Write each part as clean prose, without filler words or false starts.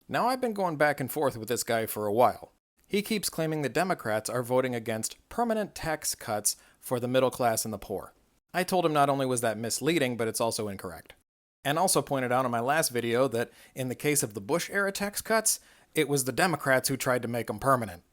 Now, I've been going back and forth with this guy for a while. He keeps claiming the Democrats are voting against permanent tax cuts for the middle class and the poor. I told him not only was that misleading, but it's also incorrect. And also pointed out in my last video that in the case of the Bush-era tax cuts, it was the Democrats who tried to make them permanent.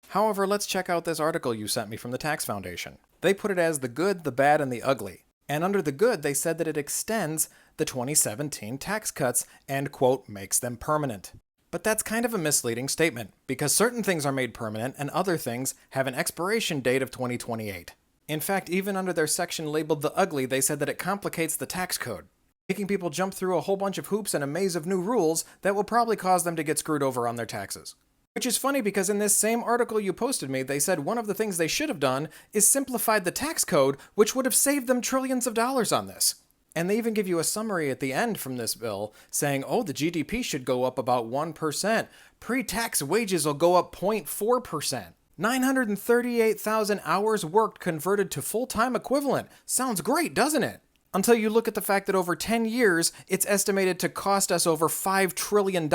However, let's check out this article you sent me from the Tax Foundation. They put it as the good, the bad, and the ugly. And under the good, they said that it extends the 2017 tax cuts and, quote, makes them permanent. But that's kind of a misleading statement, because certain things are made permanent and other things have an expiration date of 2028. In fact, even under their section labeled the ugly, they said that it complicates the tax code, making people jump through a whole bunch of hoops and a maze of new rules that will probably cause them to get screwed over on their taxes. Which is funny because in this same article you posted me, they said one of the things they should have done is simplified the tax code, which would have saved them trillions of dollars on this. And they even give you a summary at the end from this bill saying, oh, the GDP should go up about 1%. Pre-tax wages will go up 0.4%. 938,000 hours worked converted to full-time equivalent. Sounds great, doesn't it? Until you look at the fact that over 10 years, it's estimated to cost us over $5 trillion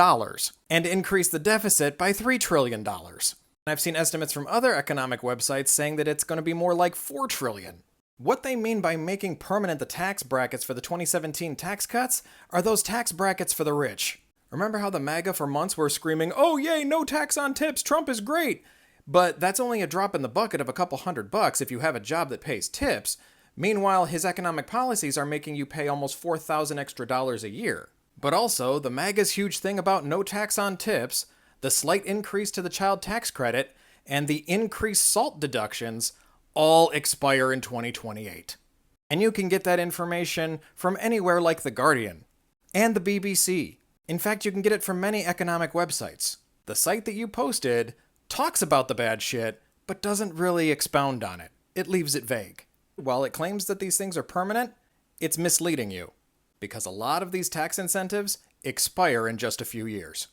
and increase the deficit by $3 trillion. I've seen estimates from other economic websites saying that it's going to be more like $4 trillion. What they mean by making permanent the tax brackets for the 2017 tax cuts are those tax brackets for the rich. Remember how the Maga for months were screaming, oh yay, no tax on tips, Trump is great! But that's only a drop in the bucket of a couple $100 if you have a job that pays tips. Meanwhile, his economic policies are making you pay almost $4,000 extra a year. But also, the MAGA's huge thing about no tax on tips, the slight increase to the child tax credit, and the increased SALT deductions all expire in 2028. And you can get that information from anywhere like The Guardian and the BBC. In fact, you can get it from many economic websites. The site that you posted talks about the bad shit, but doesn't really expound on it. It leaves it vague. While it claims that these things are permanent, it's misleading you, because a lot of these tax incentives expire in just a few years.